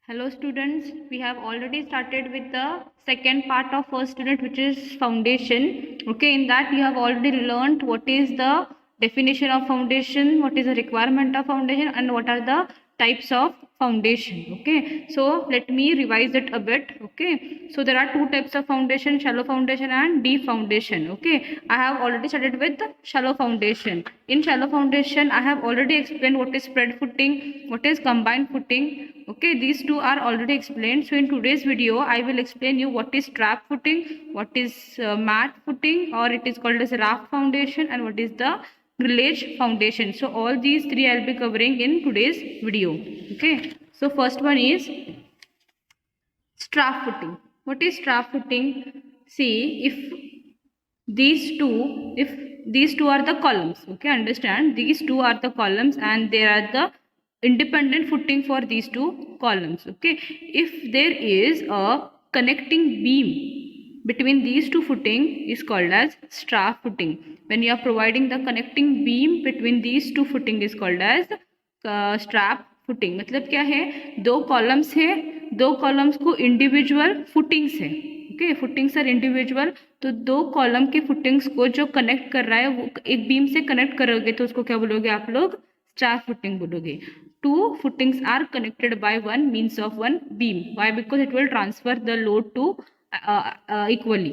Hello students, we have already started with the second part of first unit, which is foundation. Okay, in that you have already learned what is the definition of foundation, what is the requirement of foundation, and what are the types of foundation. Okay, so let me revise it a bit. Okay, so there are two types of foundation, shallow foundation and deep foundation. Okay, I have already started with shallow foundation. In shallow foundation, I have already explained what is spread footing, what is combined footing. Okay, these two are already explained. So in today's video, I will explain you what is trap footing, what is mat footing, or it is called as raft foundation, and what is the grillage foundation. So all these three I'll be covering in today's video. Okay, so first one is strap footing. What is strap footing? See, if these two are the columns, okay, understand, these two are the columns and there are the independent footing for these two columns. Okay, if there is a connecting beam between these two footing is called as strap footing. When you are providing the connecting beam between these two footing is called as strap footing. मतलब क्या है, दो columns है, दो columns को individual footings है. Okay, footings are individual, तो दो कॉलम के फुटिंग्स को जो कनेक्ट कर रहा है वो एक बीम से कनेक्ट करोगे तो उसको क्या बोलोगे आप लोग? स्टार फुटिंग बोलोगे. Two footings are connected by one means of one beam. Why? Because it will transfer the load to equally.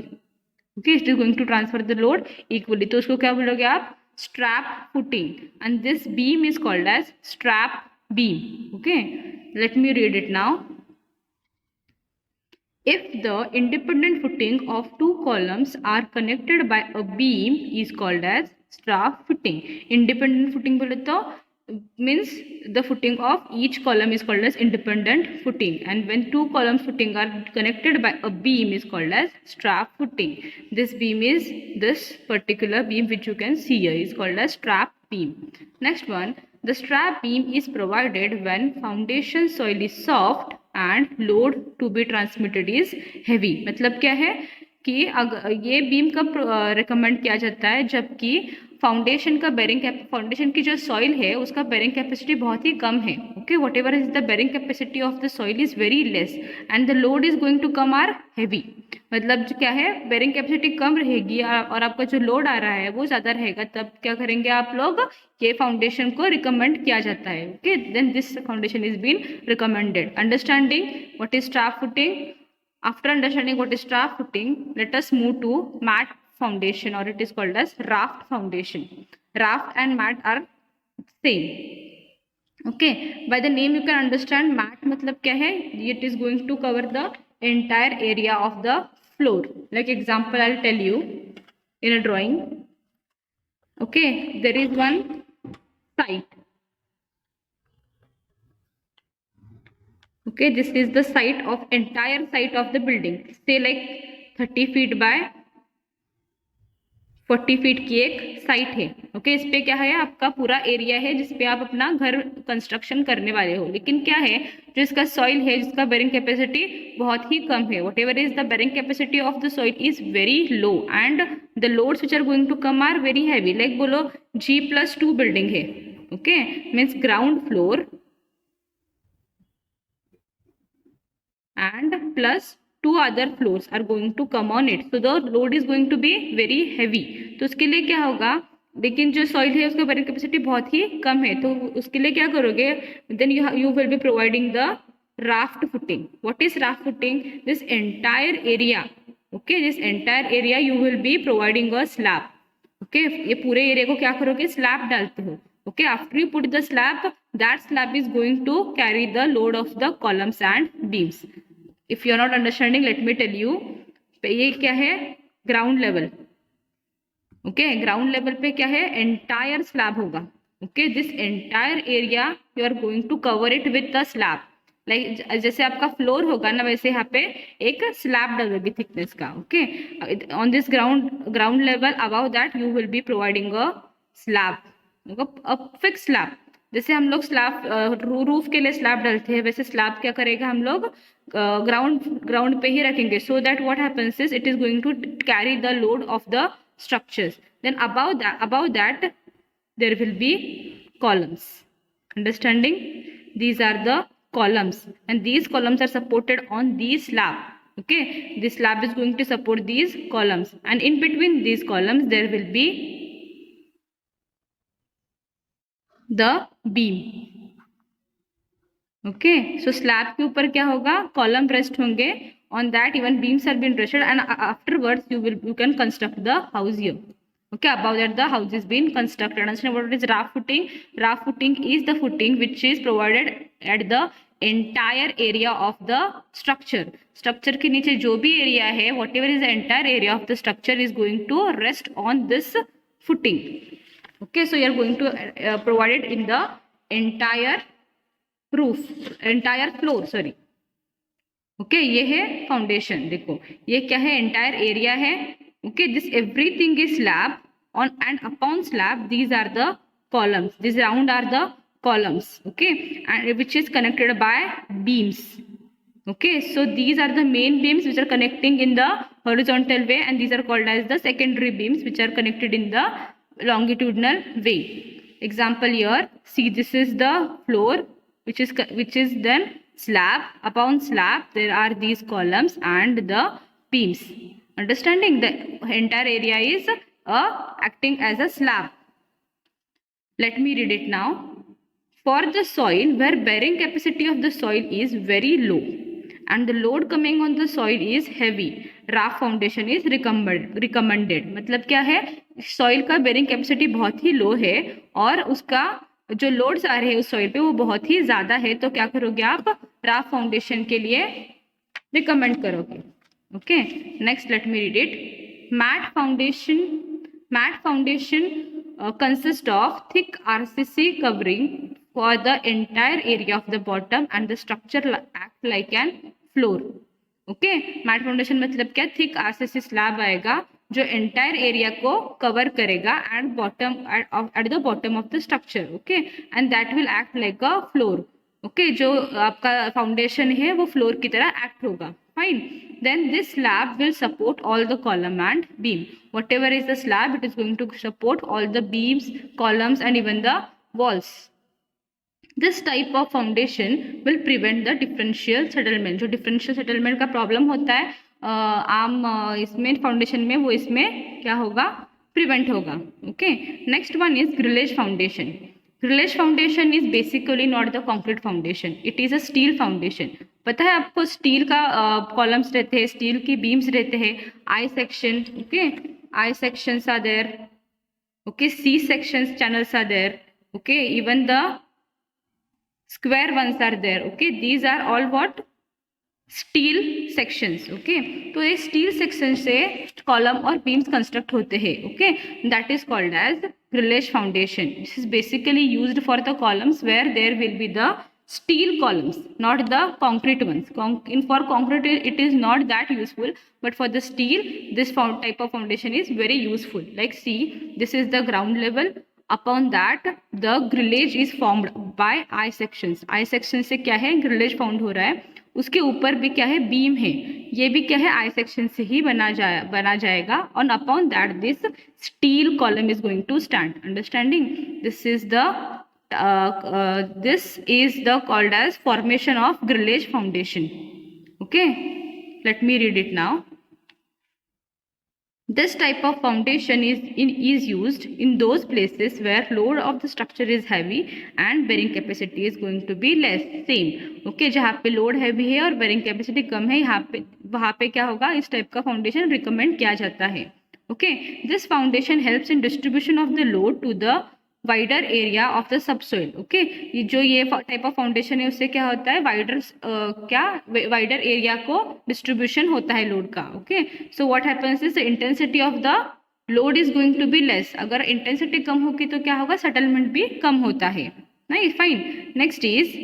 Okay, it is going to transfer the load equally, तो उसको क्या बोलोगे आप? Strap footing. And this beam is called as strap beam. Okay, let me read it now. If the independent footing of two columns are connected by a beam is called as strap footing. Independent footing बोले तो means the footing of each column is called as independent footing, and when two columns footing are connected by a beam is called as strap footing. This beam is this particular beam which you can see here is called as strap beam. Next one, the strap beam is provided when foundation soil is soft and load to be transmitted is heavy. मतलब क्या है कि अगर ये beam कब recommend किया जाता है? जबकि फाउंडेशन का बेरिंग फाउंडेशन की जो सॉइल है उसका बेरिंग कैपेसिटी बहुत ही कम है. Okay, whatever is the bearing capacity of the soil is very less and the load is going to come are heavy. मतलब क्या है, बेरिंग कैपेसिटी कम रहेगी और आपका जो लोड आ रहा है वो ज़्यादा रहेगा, तब क्या करेंगे आप लोग? ये फाउंडेशन को रिकमेंड किया जाता है. Okay, then this foundation is been recommended. Understanding what is strap footing. After understanding what is strap footing, let us move to mat foundation, or it is called as raft foundation. Raft and mat are same. Okay, by the name you can understand mat मतलब क्या है? It is going to cover the entire area of the floor. Like example I'll tell you in a drawing. Okay, there is one site. Okay, this is the site of entire site of the building, say like 30 feet by 40 feet की एक site है. Okay, इस पे क्या है, आपका पूरा area है जिसपे आप अपना घर कंस्ट्रक्शन करने वाले हो. लेकिन क्या है, जो इसका सॉइल है जिसका बेरिंग कैपेसिटी बहुत ही कम है. Whatever is the bearing capacity of the soil is very low and the loads which are going to come are very heavy. Like बोलो G+2 बिल्डिंग है. Okay, means ground floor and plus two other floors are going to come on it, so the load is going to be very heavy. तो उसके लिए क्या होगा, लेकिन जो soil है उसका बेरिंग कैपेसिटी बहुत ही कम है, तो उसके लिए क्या करोगे? Then you will be providing the raft footing. What is raft footing? This entire area, okay, this entire area you will be providing a slab. Okay, ये पूरे एरिया को क्या करोगे? स्लैब डालते हो. Okay, after you put the slab, that slab is going to carry the load of the columns and beams. If you are not understanding, let me tell you. ये क्या है? Ground level. Okay, ground level पे क्या है? Entire slab होगा. Okay, this entire area you are going to cover it with the slab. Like जैसे आपका floor होगा ना, वैसे यहाँ पे एक स्लैब डालोगे थिकनेस का. Okay, on this ground level above that you will be providing a slab, fix slab. जैसे हम लोग स्लैब रूफ के लिए स्लैब डालते हैं, वैसे स्लैब क्या करेगा, हम लोग ग्राउंड पे ही रखेंगे, so that what happens is it is going to carry the load of the structures. Then above that there will be columns. Understanding? These are the columns, and these columns are supported on these slab. Okay, this slab is going to support these columns, and in between these columns there will be the beam. Okay, so slab के ऊपर क्या होगा, column rest होंगे, on that even beams are being rested, and afterwards you can construct the house here. Okay, above that the house is being constructed. Understand what is raft footing? Raft footing is the footing which is provided at the entire area of the structure. Structure के नीचे जो भी area है, whatever is the entire area of the structure is going to rest on this footing. Okay, so you are going to provide it in the entire roof, entire floor, sorry. Okay, ये है foundation. देखो ये क्या है, entire area है. Okay, this everything is slab on and upon slab these are the columns, this round are the columns. Okay, and which is connected by beams. Okay, so these are the main beams which are connecting in the horizontal way, and these are called as the secondary beams which are connected in the longitudinal way. Example here, see this is the floor which is then slab. Upon slab there are these columns and the beams. Understanding, the entire area is acting as a slab. Let me read it now. For the soil where bearing capacity of the soil is very low and the load coming on the soil is heavy, raft foundation is recommended. मतलब क्या है, soil का bearing capacity बहुत ही low है और उसका जो loads आ रहे हैं उस soil पे वो बहुत ही ज़्यादा है, तो क्या करोगे आप, raft foundation के लिए recommend करोगे. Okay, next let me read it. Mat foundation consists of thick RCC covering for the entire area of the bottom and the structure act like an floor. Okay, mat foundation मतलब क्या, thick RCC slab आएगा जो entire area को cover करेगा at the bottom of the structure. Okay, and that will act like a floor. Okay, जो आपका foundation है वो floor की तरह act होगा. Fine, then this slab will support all the column and beam. Whatever is the slab, it is going to support all the beams, columns and even the walls. This type of foundation will prevent the differential settlement. जो differential settlement का problem होता है आम इसमें foundation में, वो इसमें क्या होगा, prevent होगा. Okay, next one is grillage foundation. Grillage foundation is basically not the concrete foundation. It is a steel foundation. पता है आपको, स्टील का columns रहते हैं, स्टील की beams रहते हैं, I section. Okay, I sections are there. Okay, C sections channels are there. Okay, even the square ones are there. Okay, these are all what, steel sections. Okay, तो ये steel section से column और beams construct होते हैं. Okay, that is called as grillage foundation. This is basically used for the columns where there will be the steel columns, not the concrete ones. For concrete it is not that useful, but for the steel this type of foundation is very useful. Like see, this is the ground level. Upon that the grillage is formed by I sections. I section से क्या है, grillage found हो रहा है. उसके ऊपर भी क्या है, beam है. ये भी क्या है, I section से ही बना जाएगा. And upon that this steel column is going to stand. Understanding? This is the called as formation of grillage foundation. Okay, let me read it now. This type of foundation is used in those places where load of the structure is heavy and bearing capacity is going to be less. Same. Okay, जहाँ पे load heavy है और bearing capacity कम है, वहाँ पे क्या होगा, इस type का foundation recommend किया जाता है. Okay, this foundation helps in distribution of the load to the wider area of the subsoil. Okay, जो ये type of foundation है उससे क्या होता है, wider area को distribution होता है load का. Okay, so what happens is the intensity of the load is going to be less. अगर intensity कम होगी तो क्या होगा, settlement भी कम होता है. Nice, fine. Next is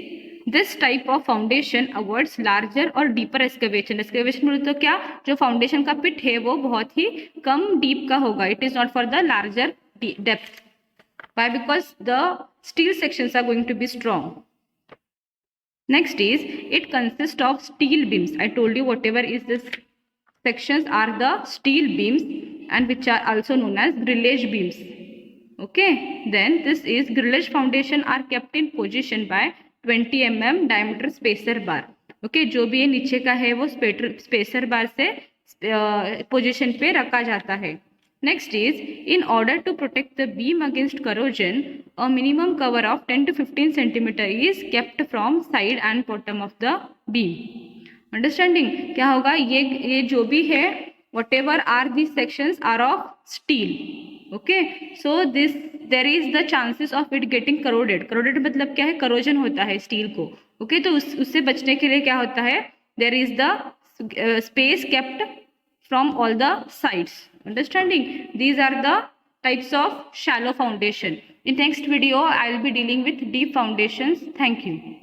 this type of foundation avoids larger or deeper excavation. Excavation बोले तो क्या, जो foundation का pit है वो बहुत ही कम deep का होगा. It is not for the larger depth. Why? Because the steel sections are going to be strong. Next is, it consists of steel beams. I told you whatever is this sections are the steel beams and which are also known as grillage beams. Okay, then this is grillage foundation are kept in position by 20 mm diameter spacer bar. Okay, जो भी ये नीचे का है वो spacer बार से position पे रखा जाता है। Next is, in order to protect the beam against corrosion a minimum cover of 10 to 15 centimetre is kept from side and bottom of the beam. Understanding क्या होगा, ये जो भी है whatever are these sections are of steel. Okay, so this there is the chances of it getting corroded मतलब क्या है, corrosion होता है स्टील को। okay, तो उससे बचने के लिए क्या होता है, there is the space kept from all the sides. Understanding, these are the types of shallow foundation. In next video I will be dealing with deep foundations. Thank you.